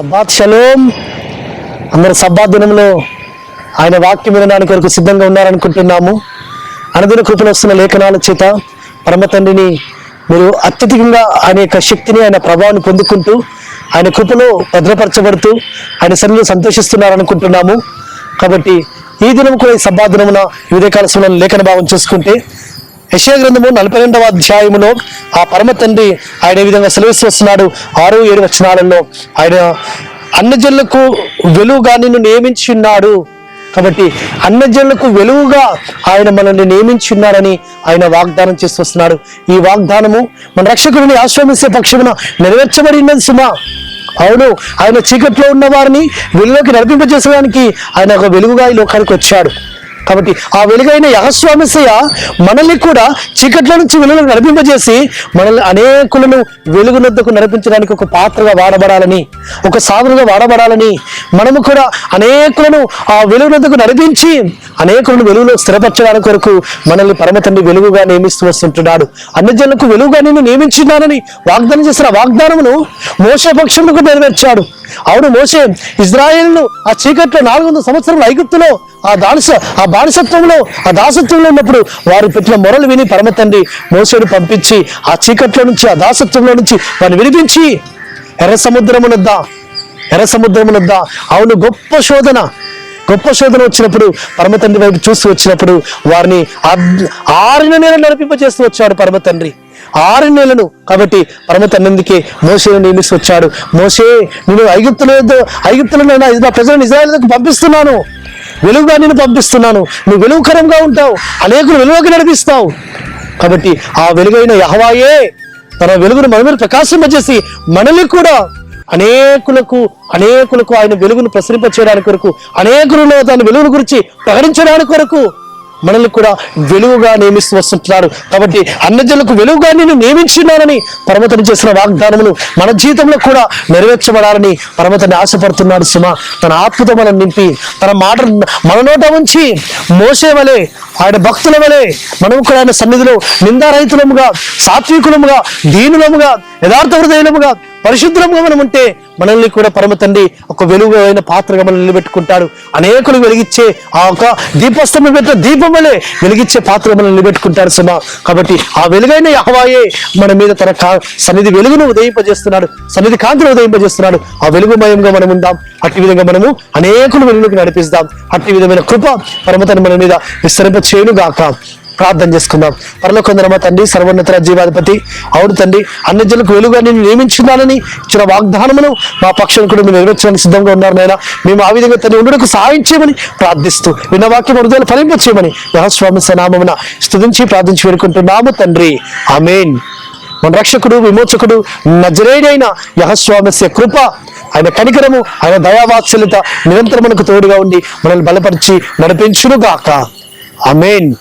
Sabbath shalom. అందరు Sabbath దినంలో ఆయన వాక్యం వినడానికి కొరకు సిద్ధంగా ఉన్నారనుకుంటున్నాము. అనుదిన కృపలో వస్తున్న లేఖనాల చేత పరమ తండ్రిని మీరు అత్యధికంగా ఆయన యొక్క శక్తిని, ఆయన ప్రభావాన్ని పొందుకుంటూ ఆయన కృపలో భద్రపరచబడుతూ ఆయన సన్నిధిలో సంతోషిస్తున్నారనుకుంటున్నాము. కాబట్టి ఈ దినం కూడా ఈ సబ్బాత్ దినమున ఉదయకాల సమయంలో లేఖన భావం చూసుకుంటే యెషయా గ్రంథము 42వ అధ్యాయములో ఆ పరమ తండ్రి ఆయన ఈ విధంగా సెలవిస్తూ వస్తున్నాడు. 6-7 వచనాలలో ఆయన అన్యజనులకు వెలుగుగా నిన్ను నియమించి ఉన్నాడు. కాబట్టి అన్యజనులకు వెలుగుగా ఆయన మనల్ని నియమించి ఉన్నారని ఆయన వాగ్దానం చేస్తూ వస్తున్నాడు. ఈ వాగ్దానము మన రక్షకుడిని ఆశ్రమించే పక్షమున నెరవేర్చబడినది సుమా. అవును, ఆయన చీకట్లో ఉన్న వారిని వెలుగులోకి నడిపింపజేసడానికి ఆయన ఒక వెలుగుగా ఈ లోకానికి వచ్చాడు. కాబట్టి ఆ వెలుగైన యెహోవా మెస్సీయ మనల్ని కూడా చీకట్లో నుంచి వెలుగును నడిపింపజేసి మనల్ని అనేకులను వెలుగునొద్దకు నడిపించడానికి ఒక పాత్రగా వాడబడాలని, ఒక సాధనగా వాడబడాలని, మనము కూడా అనేకులను ఆ వెలుగునొద్దకు నడిపించి అనేకులను వెలుగులో స్థిరపరచడానికి కొరకు మనల్ని పరమ తండ్రి వెలుగుగా నియమిస్తూ వస్తుంటున్నాడు. అన్ని జనులకు వెలుగుగా నేను నియమించున్నానని వాగ్దానం చేసిన వాగ్దానమును మోషే పక్షములకు నెరవేర్చాడు. అవును, మోషే ఇజ్రాయేలును ఆ చీకట్లో 400 సంవత్సరాలు ఐగుప్తులో ఆ బానిసత్వంలో ఆ దాసత్వంలో ఉన్నప్పుడు వారు పెట్టిన మొరలు విని పరమ తండ్రి మోషేను పంపించి ఆ చీకట్లో నుంచి, ఆ దాసత్వంలో నుంచి వారిని విడిపించి ఎర్ర సముద్రమునొద్ద అవును గొప్ప శోధన వచ్చినప్పుడు పరమ తండ్రి వైపు చూస్తూ వచ్చినప్పుడు వారిని 6 నెలలు నడిపింపజేస్తూ వచ్చాడు పరమ తండ్రి. 6 నెలలు. కాబట్టి పరమ తండ్రికి మోషేను నియమిస్తూ వచ్చాడు. మోషే, నేను ఐగుప్తులో నా ప్రజలను ఇశ్రాయేలుకు పంపిస్తున్నాను, వెలుగుగా నేను పంపిస్తున్నాను, నువ్వు వెలుగుకరంగా ఉంటావు, అనేకులు వెలుగుకి నడిపిస్తావు. కాబట్టి ఆ వెలుగైన యెహోవాయే తన వెలుగును మన మీద ప్రకాశింపజేసి మనల్ని కూడా అనేకులకు ఆయన వెలుగును ప్రసరింప చేయడానికి కొరకు, అనేకులలో తన వెలుగును గురించి ప్రకటించడానికి కొరకు మనల్ని కూడా వెలుగుగా నియమిస్తూ వస్తుంటున్నారు. కాబట్టి అన్యజనులకు వెలుగుగా నేను నియమించున్నానని పరమతని చేసిన వాగ్దానమును మన జీవితంలో కూడా నెరవేర్చబడాలని పరమతని ఆశపడుతున్నాడు సుమా. తన ఆత్మతో మనం నింపి తన మాట మన నోట ఉంచి మోసే వలె, ఆయన భక్తుల వలె మనం కూడా ఆయన సన్నిధిలో నిందారహితులముగా, సాత్వికులముగా, దీనులముగా, యథార్థ హృదయులముగా, పరిశుద్ధంగా మనం ఉంటే మనల్ని కూడా పరమ తండ్రి ఒక వెలుగు అయిన పాత్రగా మనం నిలబెట్టుకుంటాడు. అనేకులు వెలిగించే ఆ ఒక దీపస్తంభం పెట్టిన దీపం వలె వెలిగించే పాత్రగా మనం నిలబెట్టుకుంటాడు సుమా. కాబట్టి ఆ వెలుగైన యెహోవాయే మన మీద తన సన్నిధి వెలుగును ఉదయింపజేస్తున్నాడు, సన్నిధి కాంతిని ఉదయింపజేస్తున్నాడు. ఆ వెలుగుమయంగా మనం ఉందాం. అట్టి విధంగా మనము అనేకులు వెలుగులోకి నడిపిస్తాం. అట్టి విధమైన కృప పరమ తండ్రి మన మీద విస్తరింప చేయను గాక. ప్రార్థన చేసుకుందాం. పరలోకందరమ తండ్రి, సర్వోన్నత జీవాధిపతి, అవును తండ్రి, అన్ని జనులకు వెలుగుగా నేను నియమించున్నానని ఇచ్చిన వాగ్దానమును మా పక్షాన్ని కూడా మీరు నెరవేర్చడానికి సిద్ధంగా ఉన్నారు నాయన. మేము ఆ విధంగా తండ్రి ఉండడానికి సహాయం చేయమని ప్రార్థిస్తూ విన్న వాక్యం హృదయాలు ఫలింప చేయమని యెహోవా మెస్సీయ నామమున స్తుతించి ప్రార్థించి వేడుకుంటున్నాము తండ్రి. ఆమేన్. మన రక్షకుడు, విమోచకుడు, నజరేయుడైన యెహోవా మెస్సీయ కృప, ఆయన కనికరము, ఆయన దయావాత్సల్యత నిరంతరం మనకు తోడుగా ఉండి మనల్ని బలపరిచి నడిపించును గాక. ఆమేన్.